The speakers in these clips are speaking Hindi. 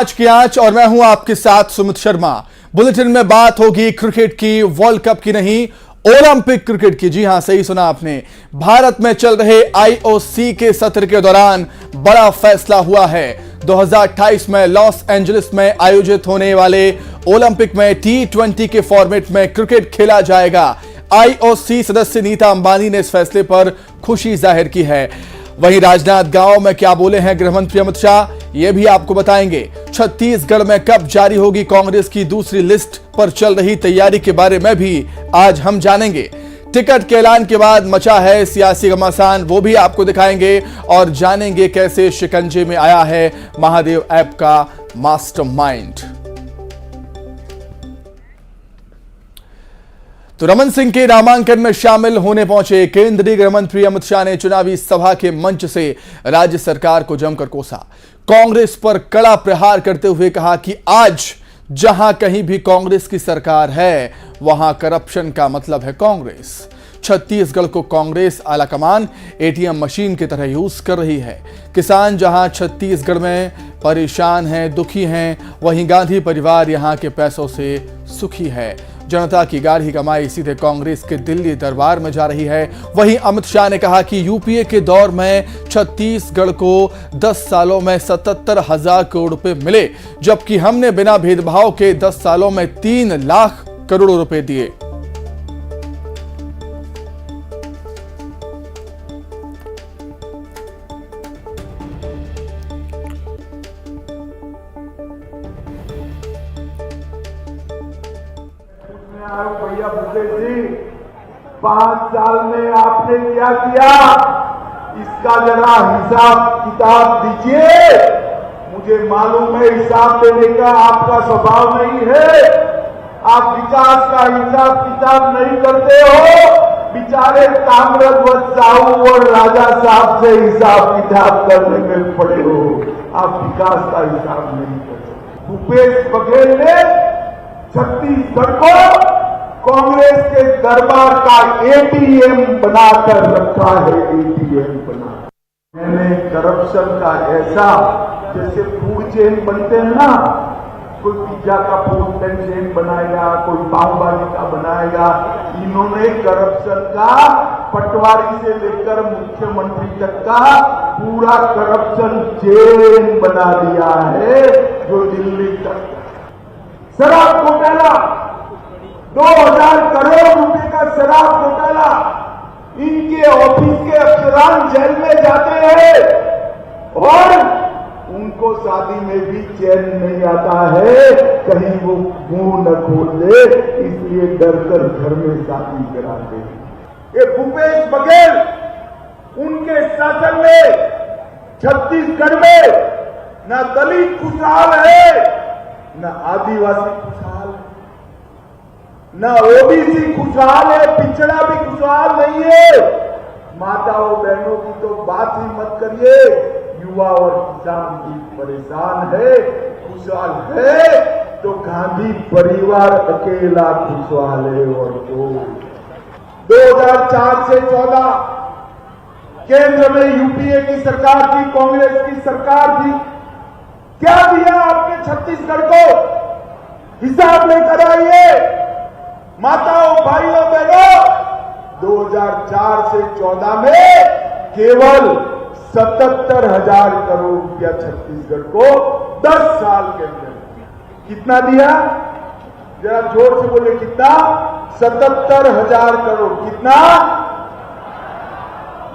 आज की आंच और मैं हूं आपके साथ सुमित शर्मा। बुलेटिन में बात होगी क्रिकेट की, वर्ल्ड कप की नहीं, ओलंपिक क्रिकेट की। जी हां, सही सुना आपने। भारत में चल रहे आईओसी के सत्र के दौरान बड़ा फैसला हुआ है। 2028 में लॉस एंजलिस में आयोजित होने वाले ओलंपिक में T20 के फॉर्मेट में क्रिकेट खेला जाएगा। आईओसी सदस्य नीता अंबानी ने इस फैसले पर खुशी जाहिर की है। वहीं राजनांद गांव में क्या बोले हैं गृह मंत्री अमित शाह, यह भी आपको बताएंगे। छत्तीसगढ़ में कब जारी होगी कांग्रेस की दूसरी लिस्ट पर चल रही तैयारी के बारे में भी आज हम जानेंगे। टिकट के ऐलान के बाद मचा है सियासी घमासान, वो भी आपको दिखाएंगे और जानेंगे कैसे शिकंजे में आया है महादेव ऐप का मास्टरमाइंड। तो रमन सिंह के नामांकन में शामिल होने पहुंचे केंद्रीय गृह मंत्री अमित शाह ने चुनावी सभा के मंच से राज्य सरकार को जमकर कोसा। कांग्रेस पर कड़ा प्रहार करते हुए कहा कि आज जहां कहीं भी कांग्रेस की सरकार है वहां करप्शन का मतलब है कांग्रेस। छत्तीसगढ़ को कांग्रेस आलाकमान एटीएम मशीन की तरह यूज कर रही है। किसान जहां छत्तीसगढ़ में परेशान हैं, दुखी हैं, वहीं गांधी परिवार यहां के पैसों से सुखी है। जनता की गाढ़ी कमाई सीधे कांग्रेस के दिल्ली दरबार में जा रही है। वहीं अमित शाह ने कहा कि यूपीए के दौर में छत्तीसगढ़ को 10 सालों में 77,000 करोड़ रुपए मिले, जबकि हमने बिना भेदभाव के 10 सालों में 3 लाख करोड़ रुपए दिए। भैया भूपेश जी, 5 साल में आपने क्या किया, इसका जरा हिसाब किताब दीजिए। मुझे मालूम है हिसाब देने का आपका स्वभाव नहीं है, आप विकास का हिसाब किताब नहीं करते हो। बेचारे ताम्रध्वज साहू और राजा साहब से हिसाब किताब करने में पड़े हो, आप विकास का हिसाब नहीं करते। भूपेश बघेल ने छत्तीसगढ़ को कांग्रेस के दरबार का एटीएम बनाकर रखा है, एटीएम बना। मैंने करप्शन का ऐसा, जैसे फूड चेन बनते हैं ना, कोई पिज्जा का फूड चेन बनाएगा, कोई पाव भाजी का बनाएगा, इन्होंने करप्शन का पटवारी से लेकर मुख्यमंत्री तक का पूरा करप्शन चेन बना दिया है, जो दिल्ली तक। शराब घोटाला, 2000 करोड़ रुपए का शराब घोटाला, इनके ऑफिस के अफसरान जेल में जाते हैं और उनको शादी में भी चैन नहीं आता है, कहीं वो मुंह न खोल दे, इसलिए डरकर घर में शादी कराते हैं। ये भूपेश बघेल, उनके शासन में छत्तीसगढ़ में न दलित खुशहाल है, न आदिवासी खुशहाल है, न ओबीसी खुशहाल है, पिछड़ा भी खुशहाल नहीं है। माताओं बहनों की तो बात ही मत करिए, युवा और किसान भी परेशान है। खुशहाल है तो गांधी परिवार अकेला खुशहाल है। और 2004 से 14 केंद्र में यूपीए की सरकार थी, कांग्रेस की सरकार थी। क्या दिया आपने छत्तीसगढ़ को, हिसाब लेकर आइए। माताओं भाइयों बहनों, 2004 से 14 में केवल 77,000 करोड़ रुपया छत्तीसगढ़ को 10 साल के अंदर कितना दिया, जरा जोर से बोले कितना, 77,000 करोड़। कितना?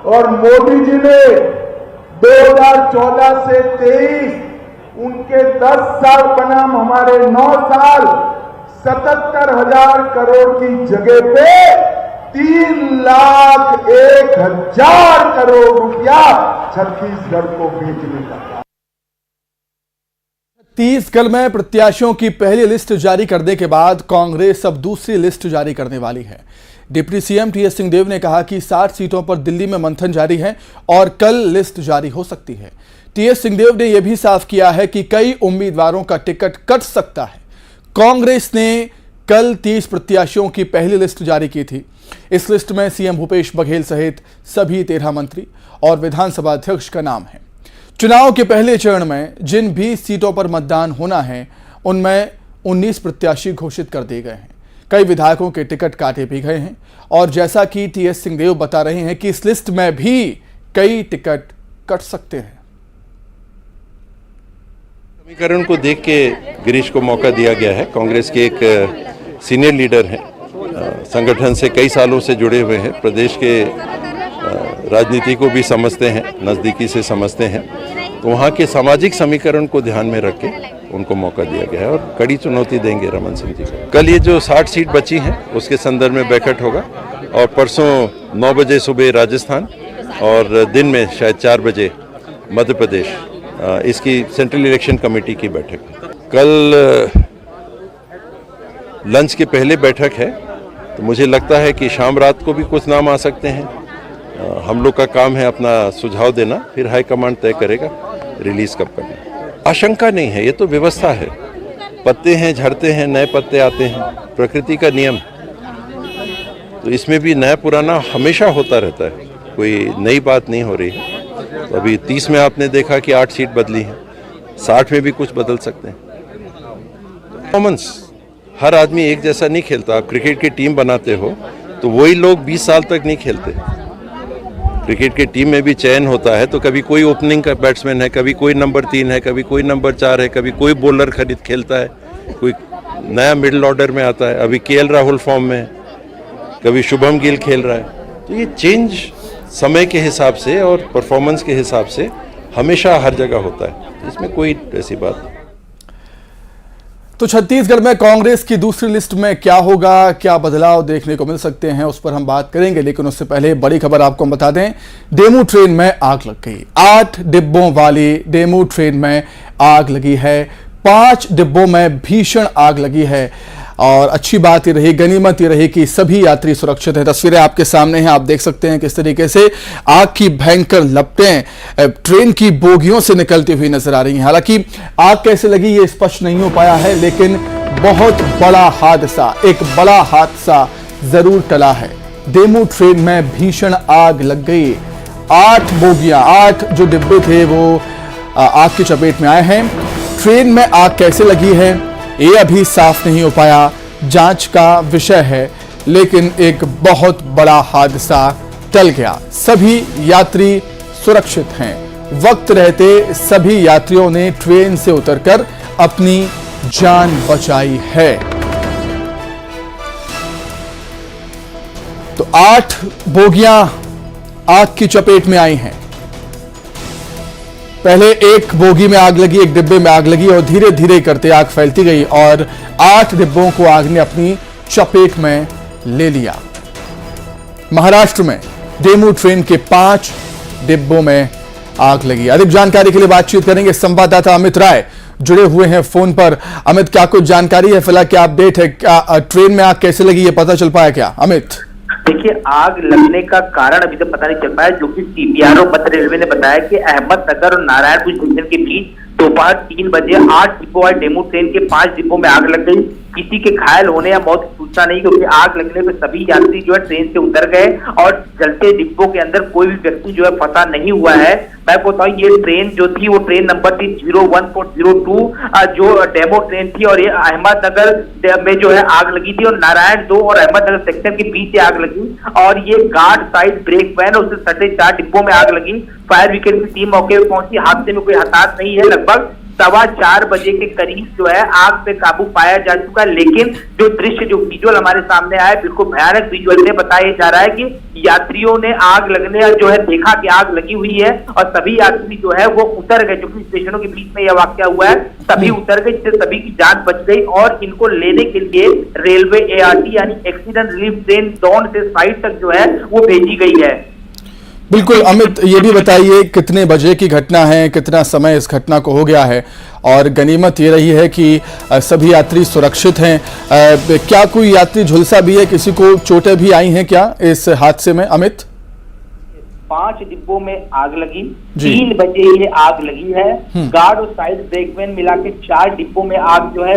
और मोदी जी ने 2014 से 23 उनके 10 साल बनाम हमारे 9 साल 77,000 करोड़ की जगह पे 3,01,000 करोड़ रुपया छत्तीसगढ़ को बेचने का। छत्तीसगढ़ में प्रत्याशियों की पहली लिस्ट जारी करने के बाद कांग्रेस अब दूसरी लिस्ट जारी करने वाली है। डिप्टी सीएम टीएस सिंहदेव ने कहा कि 60 सीटों पर दिल्ली में मंथन जारी है और कल लिस्ट जारी हो सकती है। टीएस सिंहदेव ने यह भी साफ किया है कि कई उम्मीदवारों का टिकट कट सकता है। कांग्रेस ने कल 30 प्रत्याशियों की पहली लिस्ट जारी की थी। इस लिस्ट में सीएम भूपेश बघेल सहित सभी 13 मंत्री और विधानसभा अध्यक्ष का नाम है। चुनाव के पहले चरण में जिन भी सीटों पर मतदान होना है उनमें 19 प्रत्याशी घोषित कर दिए गए हैं। कई विधायकों के टिकट काटे भी गए हैं और जैसा कि टीएस सिंहदेव बता रहे हैं कि इस लिस्ट में भी कई टिकट कट सकते हैं। समीकरण को देख के गिरीश को मौका दिया गया है। कांग्रेस के एक सीनियर लीडर हैं, संगठन से कई सालों से जुड़े हुए हैं, प्रदेश के राजनीति को भी समझते हैं, नज़दीकी से समझते हैं, तो वहाँ के सामाजिक समीकरण को ध्यान में रख के उनको मौका दिया गया है और कड़ी चुनौती देंगे रमन सिंह जी को। कल ये जो 60 सीट बची हैं उसके संदर्भ में बैठक होगा और परसों 9 बजे सुबह राजस्थान और दिन में शायद 4 बजे मध्य प्रदेश, इसकी सेंट्रल इलेक्शन कमेटी की बैठक। कल लंच के पहले बैठक है, तो मुझे लगता है कि शाम रात को भी कुछ नाम आ सकते हैं। हम लोग का काम है अपना सुझाव देना, फिर हाईकमांड तय करेगा रिलीज कब करना। आशंका नहीं है, ये तो व्यवस्था है। पत्ते हैं, झड़ते हैं, नए पत्ते आते हैं, प्रकृति का नियम। तो इसमें भी नया पुराना हमेशा होता रहता है, कोई नई बात नहीं हो रही है। तो अभी 30 में आपने देखा कि 8 सीट बदली हैं, 60 में भी कुछ बदल सकते हैं। परफॉर्मेंस, हर आदमी एक जैसा नहीं खेलता। आप क्रिकेट की टीम बनाते हो तो वही लोग 20 साल तक नहीं खेलते। क्रिकेट की टीम में भी चयन होता है, तो कभी कोई ओपनिंग का बैट्समैन है, कभी कोई नंबर 3 है, कभी कोई नंबर 4 है, कभी कोई बॉलर खरीद खेलता है, कोई नया मिडिल ऑर्डर में आता है। अभी केएल राहुल फॉर्म में है, कभी शुभम गिल खेल रहा है। तो ये चेंज समय के हिसाब से और परफॉर्मेंस के हिसाब से हमेशा हर जगह होता है, इसमें कोई ऐसी बात नहीं। तो छत्तीसगढ़ में कांग्रेस की दूसरी लिस्ट में क्या होगा, क्या बदलाव देखने को मिल सकते हैं, उस पर हम बात करेंगे, लेकिन उससे पहले बड़ी खबर आपको हम बता दें। डेमू ट्रेन में आग लग गई। 8 डिब्बों वाली डेमू ट्रेन में आग लगी है। 5 डिब्बों में भीषण आग लगी है और अच्छी बात ये रही, गनीमत ये रही कि सभी यात्री सुरक्षित हैं। तस्वीरें आपके सामने हैं, आप देख सकते हैं किस तरीके से आग की भयंकर लपटें ट्रेन की बोगियों से निकलती हुई नजर आ रही हैं। हालांकि आग कैसे लगी ये स्पष्ट नहीं हो पाया है, लेकिन बहुत बड़ा हादसा, एक बड़ा हादसा जरूर टला है। डेमू ट्रेन में भीषण आग लग गई। 8 बोगियां, 8 जो डिब्बे थे वो आग की चपेट में आए हैं। ट्रेन में आग कैसे लगी है ये अभी साफ नहीं हो पाया, जांच का विषय है, लेकिन एक बहुत बड़ा हादसा टल गया। सभी यात्री सुरक्षित हैं। वक्त रहते सभी यात्रियों ने ट्रेन से उतरकर अपनी जान बचाई है। तो 8 बोगियां आग की चपेट में आई हैं। पहले एक बोगी में आग लगी, एक डिब्बे में आग लगी और धीरे धीरे करते आग फैलती गई और 8 डिब्बों को आग ने अपनी चपेट में ले लिया। महाराष्ट्र में डेमू ट्रेन के 5 डिब्बों में आग लगी। अधिक जानकारी के लिए बातचीत करेंगे संवाददाता अमित राय, जुड़े हुए हैं फोन पर। अमित, क्या कुछ जानकारी है, फिलहाल क्या अपडेट है, क्या ट्रेन में आग कैसे लगी ये पता चल पाया क्या? अमित, देखिए, आग लगने का कारण अभी तक पता नहीं चल पाया, जो कि सीपीआरओ मध्य रेलवे ने बताया कि अहमदनगर और नारायणपुर जंक्शन के बीच दोपहर 3 बजे 8 डिब्बों वाली डेमू ट्रेन के 5 डिब्बों में आग लग गई। किसी के घायल होने या मौत की सूचना नहीं, क्योंकि आग लगने पर सभी यात्री जो है ट्रेन से उतर गए और जलते डिब्बों के अंदर कोई भी व्यक्ति जो है फंसा नहीं हुआ है। मैं बताऊं, ये ट्रेन जो थी वो ट्रेन नंबर थी 01402 जो डेमो ट्रेन थी और ये अहमदनगर में जो है आग लगी थी और नारायण 2 और अहमदनगर सेक्टर के बीच से आग लगी और ये गार्ड साइड ब्रेक वैन उससे सटे 4 डिब्बों में आग लगी। फायर ब्रिगेड की टीम मौके पर पहुंची। हादसे में कोई हताहत नहीं है। लगभग 4:15 बजे के करीब जो है आग पे काबू पाया जा चुका है, लेकिन जो दृश्य, जो विजुअल हमारे सामने आया, बिल्कुल भयानक विजुअल ने बताया जा रहा है कि यात्रियों ने आग लगने जो है देखा कि आग लगी हुई है और सभी यात्री जो है वो उतर गए, क्योंकि स्टेशनों के बीच में यह वाकया हुआ है। सभी उतर गए, जिससे सभी की जान बच गई और इनको लेने के लिए रेलवे एआरटी यानी एक्सीडेंट रिलीफ ट्रेन दौंड से साइड तक जो है वो भेजी गई है। बिल्कुल अमित, ये भी बताइए कितने बजे की घटना है, कितना समय इस घटना को हो गया है और गनीमत ये रही है कि सभी यात्री सुरक्षित हैं। क्या कोई यात्री झुलसा भी है, किसी को चोटें भी आई हैं क्या इस हादसे में? अमित, 5 डिब्बों में आग लगी, 3 बजे ये आग लगी है। गार्ड और साइड ब्रेकमैन मिला के 4 डिब्बों में आग जो है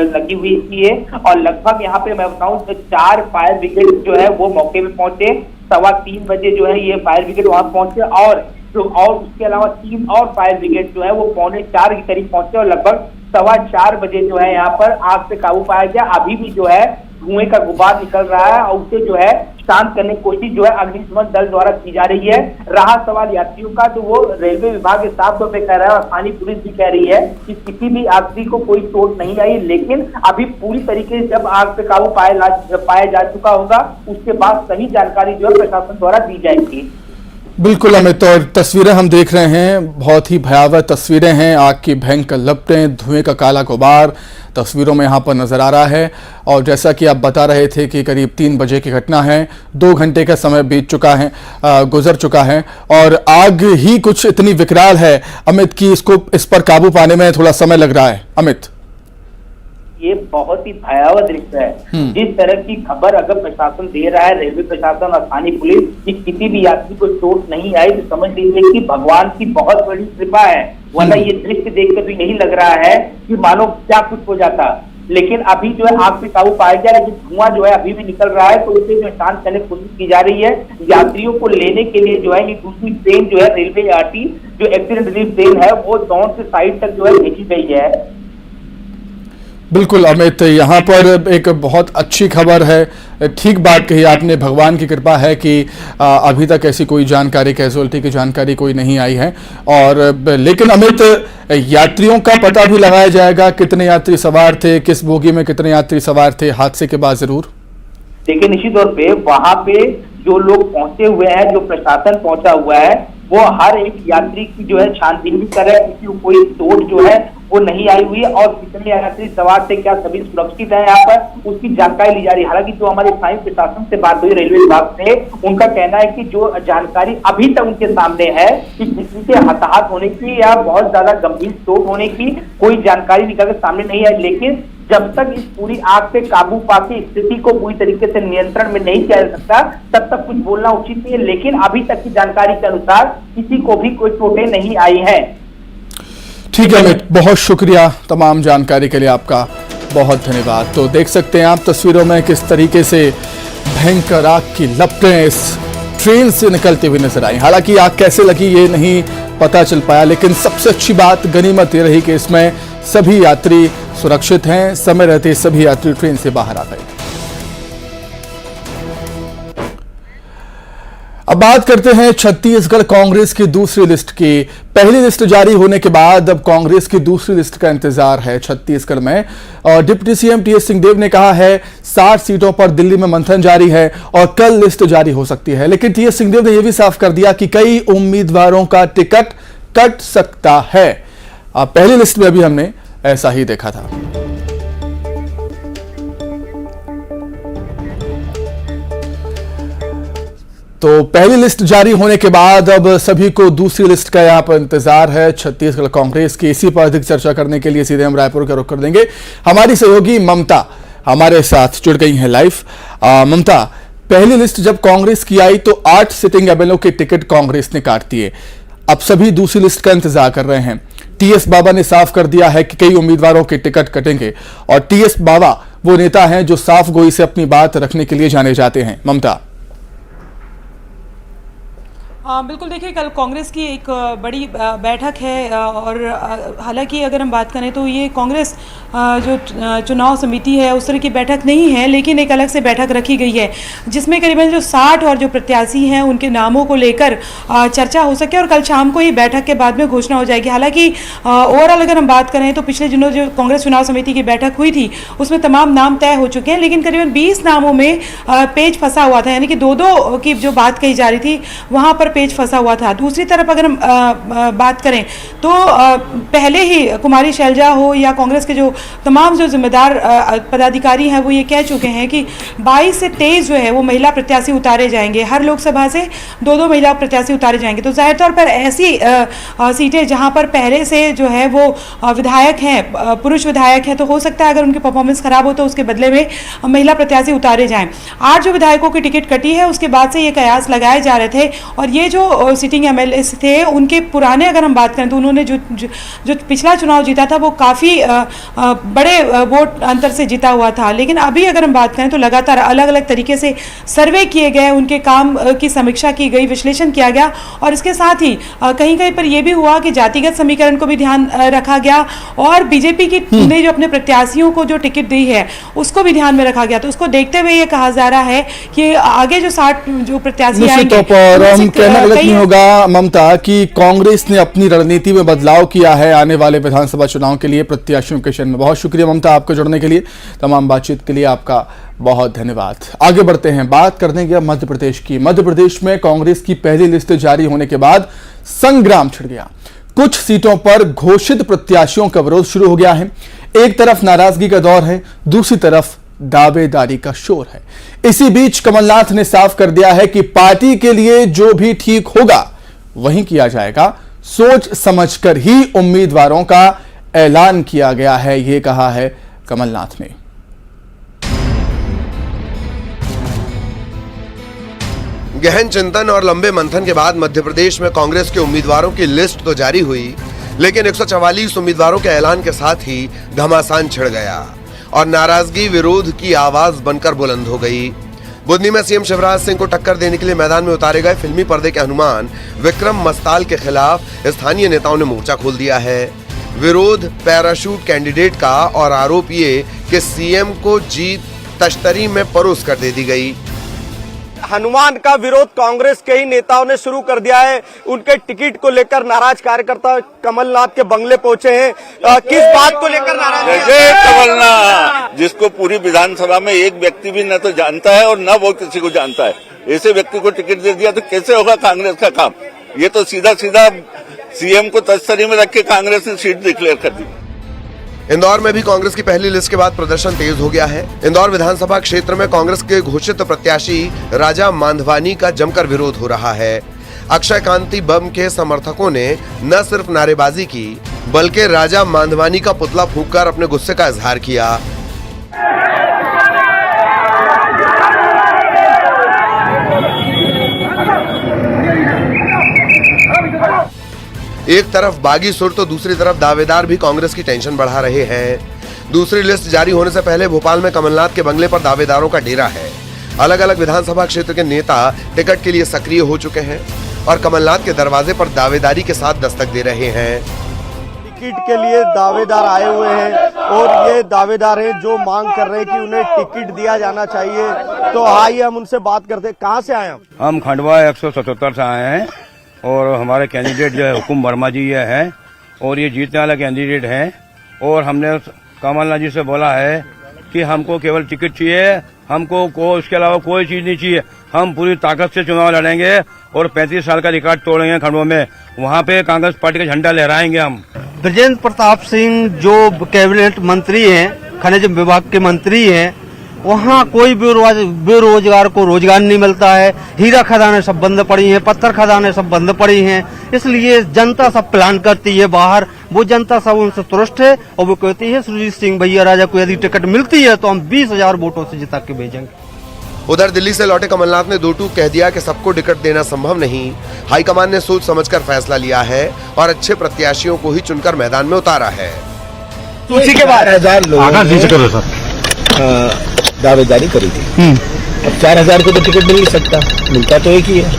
लगी हुई थी और लगभग यहाँ पे मैं बताऊं 4 फायर ब्रिगेड जो है वो मौके पे पहुंचे। 3:15 बजे जो है ये फायर ब्रिगेड वहां पहुंचे और तो और उसके अलावा 3 और फायर ब्रिगेड जो है वो 3:45 के करीब पहुंचे और लगभग 4:15 बजे जो है यहाँ पर आग पे काबू पाया गया। अभी भी जो है धुएं का गुबार निकल रहा है और उसे जो है शांत करने की कोशिश जो है अग्निशमन दल द्वारा की जा रही है। रहा सवाल यात्रियों का, तो वो रेलवे विभाग साफ तौर पे कह रहा है और स्थानीय पुलिस भी कह रही है कि किसी भी यात्री को कोई चोट नहीं आई, लेकिन अभी पूरी तरीके से जब आग पे काबू पाया जा चुका होगा उसके बाद सही जानकारी जो है प्रशासन द्वारा दी जाएगी। बिल्कुल अमित, और तस्वीरें हम देख रहे हैं, बहुत ही भयावह तस्वीरें हैं। आग की भयंकर लपटें, धुएं का काला गुबार तस्वीरों में यहाँ पर नजर आ रहा है। और जैसा कि आप बता रहे थे कि करीब 3 बजे की घटना है, 2 घंटे का समय बीत चुका है, गुजर चुका है और आग ही कुछ इतनी विकराल है अमित कि इस पर काबू पाने में थोड़ा समय लग रहा है। अमित, ये बहुत ही भयावह दृश्य है। जिस तरह की खबर अगर प्रशासन दे रहा है, रेलवे प्रशासन और स्थानीय पुलिस, कि किसी भी यात्री को चोट नहीं आई, तो समझ लीजिए कि भगवान की बहुत बड़ी कृपा है। वरना ये दृश्य देखकर भी यही लग रहा है कि मानो क्या कुछ हो जाता। लेकिन अभी जो है आग पे काबू पाया गया, लेकिन धुआं जो है अभी भी निकल रहा है, तो उसे जो शांत करने की कोशिश की जा रही है। यात्रियों को लेने के लिए जो है ये दूसरी ट्रेन जो है रेलवे आरटी जो एक्सीडेंट रिलीफ ट्रेन है वो दौड़ से साइड तक जो है भेजी गई है। बिल्कुल अमित, यहाँ पर एक बहुत अच्छी खबर है, ठीक बात कही आपने। भगवान की कृपा है कि अभी तक ऐसी कोई जानकारी, कैजुअलिटी की जानकारी कोई नहीं आई है। और लेकिन अमित, यात्रियों का पता भी लगाया जाएगा, कितने यात्री सवार थे, किस बोगी में कितने यात्री सवार थे हादसे के बाद? जरूर देखिए, निश्चित तौर पे वहां पे जो लोग पहुंचे हुए हैं, जो प्रशासन पहुंचा हुआ है, वो हर एक यात्री की जो है छानबीन भी कर रहे हैं। किसी को कोई चोट जो है वो नहीं आई हुई है और कितने यात्री सवार थे, क्या सभी सुरक्षित है यहाँ पर, उसकी जानकारी ली जा रही है। हालांकि जो हमारे स्थानीय प्रशासन से बात हुई रेलवे विभाग से, उनका कहना है कि जो जानकारी अभी तक उनके सामने है कि किसी के हताहत होने की या बहुत ज्यादा गंभीर चोट होने की कोई जानकारी निकल के सामने नहीं आई। लेकिन जब तक इस पूरी आग पे काबू पाके स्थिति को पूरी तरीके से नियंत्रण में नहीं किया जा सकता, तब तक कुछ बोलना उचित नहीं है। लेकिन अभी तक की जानकारी के अनुसार किसी को भी कोई चोटें नहीं आई है। ठीक है अमित, बहुत शुक्रिया तमाम जानकारी के लिए, आपका बहुत धन्यवाद। तो देख सकते हैं आप तस्वीरों में किस तरीके से भयंकर आग की लपटें इस ट्रेन से निकलती हुई नजर आई। हालांकि आग कैसे लगी ये नहीं पता चल पाया, लेकिन सबसे अच्छी बात, गनीमत ये रही कि इसमें सभी यात्री सुरक्षित हैं। समय रहते सभी यात्री ट्रेन से बाहर आ गए। अब बात करते हैं छत्तीसगढ़ कांग्रेस की दूसरी लिस्ट की। पहली लिस्ट जारी होने के बाद अब कांग्रेस की दूसरी लिस्ट का इंतजार है छत्तीसगढ़ में। और डिप्टी सीएम टीएस सिंहदेव ने कहा है 60 सीटों पर दिल्ली में मंथन जारी है और कल लिस्ट जारी हो सकती है। लेकिन टीएस सिंहदेव ने यह भी साफ कर दिया कि कई उम्मीदवारों का टिकट कट सकता है। पहली लिस्ट में अभी हमने ऐसा ही देखा था। तो पहली लिस्ट जारी होने के बाद अब सभी को दूसरी लिस्ट का यहां पर इंतजार है छत्तीसगढ़ कांग्रेस की। इसी पर अधिक चर्चा करने के लिए सीधे हम रायपुर का रुख कर देंगे। हमारी सहयोगी ममता हमारे साथ जुड़ गई हैं लाइव। ममता, पहली लिस्ट जब कांग्रेस की आई तो 8 सिटिंग एमएलए के टिकट कांग्रेस ने काट दिए। अब सभी दूसरी लिस्ट का इंतजार कर रहे हैं। टीएस बाबा ने साफ कर दिया है कि कई उम्मीदवारों के टिकट कटेंगे और टीएस बाबा वो नेता हैं जो साफ गोई से अपनी बात रखने के लिए जाने जाते हैं। ममता, बिल्कुल, देखिए कल कांग्रेस की एक बड़ी बैठक है और हालांकि अगर हम बात करें तो ये कांग्रेस जो चुनाव समिति है उस तरह की बैठक नहीं है, लेकिन एक अलग से बैठक रखी गई है जिसमें करीबन जो 60 और जो प्रत्याशी हैं उनके नामों को लेकर चर्चा हो सके और कल शाम को ही बैठक के बाद में घोषणा हो जाएगी। हालांकि ओवरऑल अगर हम बात करें तो पिछले दिनों जो कांग्रेस चुनाव समिति की बैठक हुई थी उसमें तमाम नाम तय हो चुके हैं, लेकिन करीबन 20 नामों में पेज फंसा हुआ था, यानी कि 2-2 की जो बात कही जा रही थी वहाँ पर पेज फंसा हुआ था। दूसरी तरफ अगर हम बात करें तो पहले ही कुमारी शैलजा हो या कांग्रेस के जो तमाम जो जिम्मेदार पदाधिकारी हैं वो ये कह चुके हैं कि 22 से 23 जो है वो महिला प्रत्याशी उतारे जाएंगे। हर लोकसभा से 2-2 महिला प्रत्याशी उतारे जाएंगे। तो जाहिर तौर पर ऐसी सीटें जहां पर पहले से जो है वो विधायक हैं, पुरुष विधायक हैं, तो हो सकता है अगर उनकी परफॉर्मेंस खराब हो तो उसके बदले में महिला प्रत्याशी उतारे जाएं। 8 जो विधायकों की टिकट कटी है उसके बाद से ये कयास लगाए जा रहे थे और ये ये जो सिटिंग एमएलए थे उनके पुराने अगर हम बात करें तो उन्होंने जो पिछला चुनाव जीता था वो काफ़ी बड़े वोट अंतर से जीता हुआ था। लेकिन अभी अगर हम बात करें तो लगातार अलग अलग तरीके से सर्वे किए गए, उनके काम की समीक्षा की गई, विश्लेषण किया गया और इसके साथ ही कहीं कहीं पर यह भी हुआ कि जातिगत समीकरण को भी ध्यान रखा गया और बीजेपी की ने जो अपने प्रत्याशियों को जो टिकट दी है उसको भी ध्यान में रखा गया। तो उसको देखते हुए ये कहा जा रहा है कि आगे जो 60 जो प्रत्याशी आएंगे, हम कहना गलत नहीं होगा ममता कि कांग्रेस ने अपनी रणनीति में बदलाव किया है आने वाले विधानसभा चुनाव के लिए प्रत्याशियों के चयन में। बहुत शुक्रिया ममता आपको जुड़ने के लिए, तमाम बातचीत के लिए आपका बहुत धन्यवाद। आगे बढ़ते हैं, बात करने के मध्य प्रदेश की। मध्य प्रदेश में कांग्रेस की पहली लिस्ट जारी होने के बाद संग्राम छिड़ गया। कुछ सीटों पर घोषित प्रत्याशियों का विरोध शुरू हो गया है। एक तरफ नाराजगी का दौर है, दूसरी तरफ दावेदारी का शोर है। इसी बीच कमलनाथ ने साफ कर दिया है कि पार्टी के लिए जो भी ठीक होगा वही किया जाएगा। सोच समझकर ही उम्मीदवारों का ऐलान किया गया है, यह कहा है कमलनाथ ने। गहन चिंतन और लंबे मंथन के बाद मध्य प्रदेश में कांग्रेस के उम्मीदवारों की लिस्ट तो जारी हुई, लेकिन 144 उम्मीदवारों के ऐलान के साथ ही घमासान छिड़ गया और नाराजगी विरोध की आवाज बनकर बुलंद हो गई। बुधनी में सीएम शिवराज सिंह को टक्कर देने के लिए मैदान में उतारे गए फिल्मी पर्दे के हनुमान विक्रम मस्ताल के खिलाफ स्थानीय नेताओं ने मोर्चा खोल दिया है। विरोध पैराशूट कैंडिडेट का और आरोप ये कि सीएम को जीत तश्तरी में परोस कर दे दी गई। हनुमान का विरोध कांग्रेस के ही नेताओं ने शुरू कर दिया है। उनके टिकट को लेकर नाराज कार्यकर्ता कमलनाथ के बंगले पहुंचे हैं। किस बात को लेकर नाराज हैं? जय कमलनाथ, जिसको पूरी विधानसभा में एक व्यक्ति भी न तो जानता है और न वो किसी को जानता है, ऐसे व्यक्ति को टिकट दे दिया तो कैसे होगा कांग्रेस का काम? ये तो सीधा सीधा सीएम को तश्तरी में रख के कांग्रेस ने सीट डिक्लेयर कर दी। इंदौर में भी कांग्रेस की पहली लिस्ट के बाद प्रदर्शन तेज हो गया है। इंदौर विधानसभा क्षेत्र में कांग्रेस के घोषित प्रत्याशी राजा मांधवानी का जमकर विरोध हो रहा है। अक्षय कांति बम के समर्थकों ने न सिर्फ नारेबाजी की बल्कि राजा मांधवानी का पुतला फूंककर अपने गुस्से का इजहार किया। एक तरफ बागी सुर तो दूसरी तरफ दावेदार भी कांग्रेस की टेंशन बढ़ा रहे हैं। दूसरी लिस्ट जारी होने से पहले भोपाल में कमलनाथ के बंगले पर दावेदारों का डेरा है। अलग अलग विधानसभा क्षेत्र के नेता टिकट के लिए सक्रिय हो चुके हैं और कमलनाथ के दरवाजे पर दावेदारी के साथ दस्तक दे रहे हैं। टिकट के लिए दावेदार आए हुए हैं और ये दावेदार हैं जो मांग कर रहे हैं कि उन्हें टिकट दिया जाना चाहिए। तो आइए हम उनसे बात करते हैं। कहाँ से आए हम खंडवा 177 से आए हैं और हमारे कैंडिडेट जो है हुकुम वर्मा जी ये है और ये जीतने वाला कैंडिडेट है। और हमने कमलनाथ जी से बोला है कि हमको केवल टिकट चाहिए, हमको इसके अलावा कोई चीज नहीं चाहिए। हम पूरी ताकत से चुनाव लड़ेंगे और 35 साल का रिकॉर्ड तोड़ेंगे खंडवा में। वहाँ पे कांग्रेस पार्टी का झंडा लहराएंगे हम। ब्रजेंद्र प्रताप सिंह जो कैबिनेट मंत्री हैं, खनिज विभाग के मंत्री हैं, वहाँ कोई बेरोजगार को रोजगार नहीं मिलता है। हीरा खदानें सब बंद पड़ी हैं, पत्थर खदानें सब बंद पड़ी हैं। इसलिए जनता सब प्लान करती है बाहर, वो जनता सब उनसे तुरस्त है और वो कहती है सुरजीत सिंह भैया राजा को यदि टिकट मिलती है तो हम 20,000 वोटों से जिता के भेजेंगे। उधर दिल्ली से लौटे कमलनाथ ने दो टूक कह दिया कि सबको टिकट देना संभव नहीं। हाईकमान ने सोच समझकर फैसला लिया है और अच्छे प्रत्याशियों को ही चुनकर मैदान में उतारा है। उसी के बाद 4,000 लोगों दावेदारी करी थी। अब 4,000 को तो टिकट मिल नहीं सकता, मिलता तो एक ही है।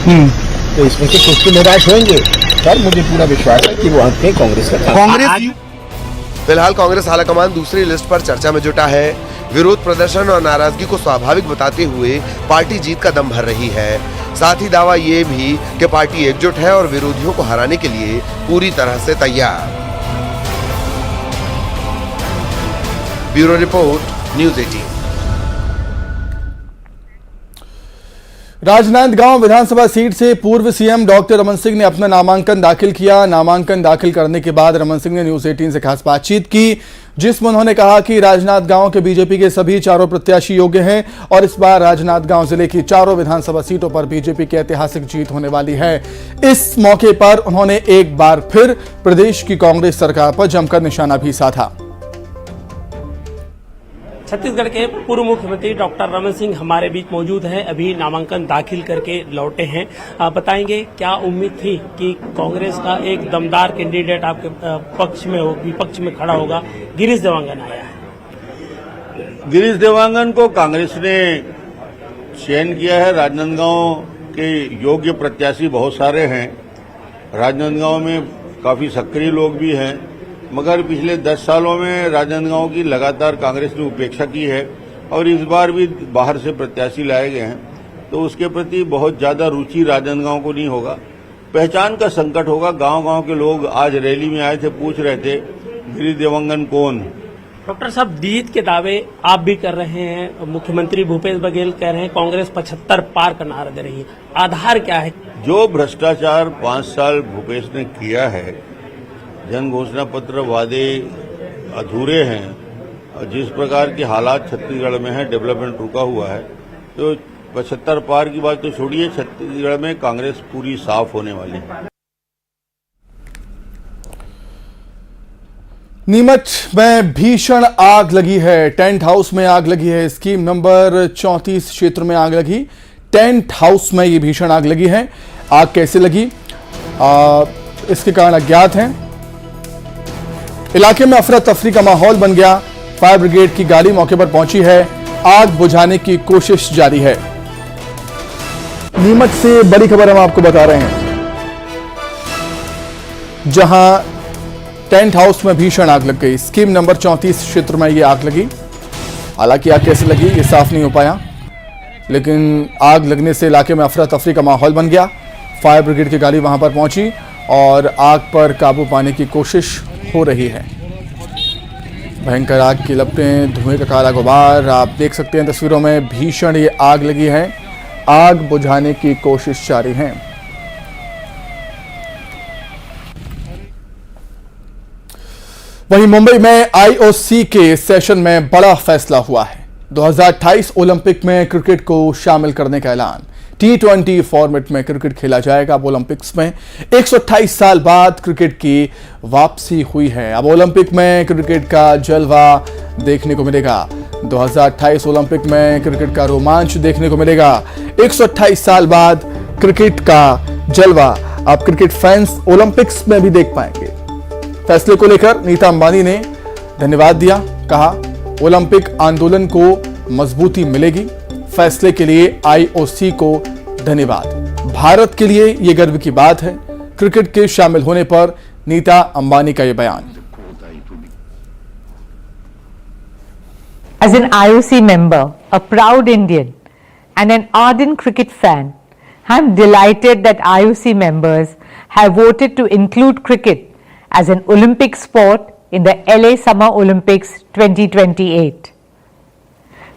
तो इसमें से कुछ तो निराश होंगे, पर मुझे पूरा विश्वास है कि वो आपके कांग्रेस का फिलहाल कांग्रेस आलाकमान दूसरी लिस्ट पर चर्चा में जुटा है। विरोध प्रदर्शन और नाराजगी को स्वाभाविक बताते हुए पार्टी जीत का दम भर रही है। साथ ही दावा ये भी कि पार्टी एकजुट है और विरोधियों को हराने के लिए पूरी तरह से तैयार। Bureau report, news 18। राजनांदगांव विधानसभा सीट से पूर्व सीएम डॉक्टर रमन सिंह ने अपना नामांकन दाखिल किया। नामांकन दाखिल करने के बाद रमन सिंह ने न्यूज़ 18 से खास बातचीत की, जिसमें उन्होंने कहा कि राजनांदगांव के बीजेपी के सभी चारों प्रत्याशी योग्य हैं और इस बार राजनांदगांव जिले की चारों विधानसभा सीटों पर बीजेपी की ऐतिहासिक जीत होने वाली है। इस मौके पर उन्होंने एक बार फिर प्रदेश की कांग्रेस सरकार पर जमकर निशाना भी साधा। छत्तीसगढ़ के पूर्व मुख्यमंत्री डॉक्टर रमन सिंह हमारे बीच मौजूद हैं, अभी नामांकन दाखिल करके लौटे हैं। बताएंगे क्या उम्मीद थी कि कांग्रेस का एक दमदार कैंडिडेट आपके पक्ष में हो, विपक्ष में खड़ा होगा। गिरीश देवांगन आया है। गिरीश देवांगन को कांग्रेस ने चयन किया है। राजनांदगांव के योग्य प्रत्याशी बहुत सारे हैं, राजनांदगांव में काफी सक्रिय लोग भी हैं, मगर पिछले 10 सालों में राजनांदगांव की लगातार कांग्रेस ने उपेक्षा की है और इस बार भी बाहर से प्रत्याशी लाए गए हैं, तो उसके प्रति बहुत ज्यादा रुचि राजनांदगांव को नहीं होगा। पहचान का संकट होगा। गांव-गांव के लोग आज रैली में आए थे, पूछ रहे थे गिरीश देवांगन कौन। डॉक्टर साहब, जीत के दावे आप भी कर रहे हैं, मुख्यमंत्री भूपेश बघेल कह रहे हैं कांग्रेस 75 पार का नारा दे रही है, आधार क्या है? जो भ्रष्टाचार 5 साल भूपेश ने किया है, जन घोषणा पत्र वादे अधूरे हैं और जिस प्रकार के हालात छत्तीसगढ़ में है, डेवलपमेंट रुका हुआ है, तो 75 पार की बात तो छोड़िए, छत्तीसगढ़ में कांग्रेस पूरी साफ होने वाली है। नीमच में भीषण आग लगी है। टेंट हाउस में आग लगी है। स्कीम नंबर 34 क्षेत्र में आग लगी। टेंट हाउस में ये भीषण आग लगी है। आग कैसे लगी इसके कारण अज्ञात हैं। इलाके में अफरा तफरी का माहौल बन गया। फायर ब्रिगेड की गाड़ी मौके पर पहुंची है। आग बुझाने की कोशिश जारी है। नीमच से बड़ी खबर हम आपको बता रहे हैं, जहां टेंट हाउस में भीषण आग लग गई। स्कीम नंबर 34 क्षेत्र में यह आग लगी। हालांकि आग कैसे लगी ये साफ नहीं हो पाया, लेकिन आग लगने से इलाके में अफरा तफरी का माहौल बन गया। फायर ब्रिगेड की गाड़ी वहां पर पहुंची और आग पर काबू पाने की कोशिश हो रही है। भयंकर आग की लपटें, धुएं का काला गुबार आप देख सकते हैं तस्वीरों में। भीषण ये आग लगी है। आग बुझाने की कोशिश जारी है। वहीं मुंबई में आईओसी के सेशन में बड़ा फैसला हुआ है। 2028 ओलंपिक में क्रिकेट को शामिल करने का ऐलान। T20 फॉर्मेट में क्रिकेट खेला जाएगा। अब ओलंपिक्स में 128 साल बाद क्रिकेट की वापसी हुई है। अब ओलंपिक में क्रिकेट का जलवा देखने को मिलेगा। 2028 ओलंपिक में क्रिकेट का रोमांच देखने को मिलेगा। 128 साल बाद क्रिकेट का जलवा अब क्रिकेट फैंस ओलंपिक्स में भी देख पाएंगे। फैसले को लेकर नीता अंबानी ने धन्यवाद दिया। कहा ओलंपिक आंदोलन को मजबूती मिलेगी। फैसले के लिए आईओसी को धन्यवाद। भारत के लिए यह गर्व की बात है। क्रिकेट के शामिल होने पर नीता अंबानी का यह बयान। As an IOC member, a proud Indian and an ardent cricket fan, I am delighted that IOC members have voted to include cricket as an Olympic sport in the LA Summer Olympics 2028.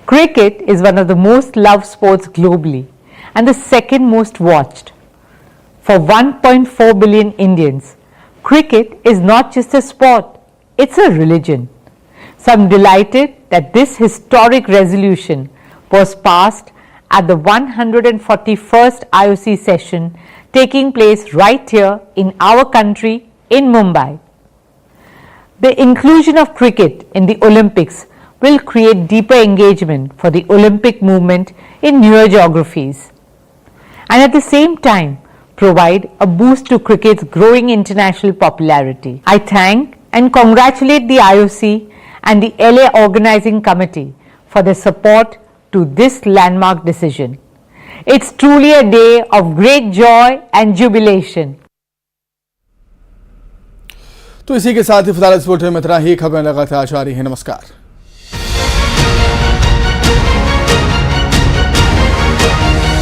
Cricket is one of the most loved sports globally and the second most watched. For 1.4 billion Indians, cricket is not just a sport, it's a religion. So I'm delighted that this historic resolution was passed at the 141st IOC session taking place right here in our country in Mumbai. The inclusion of cricket in the Olympics will create deeper engagement for the Olympic movement in newer geographies and at the same time provide a boost to cricket's growing international popularity. I thank and congratulate the IOC and the LA Organizing Committee for their support to this landmark decision. It's truly a day of great joy and jubilation. तो इसी के साथ ही फिलहाल इस बुलेटिन में इतना ही। खबरें लगातार जारी है। नमस्कार।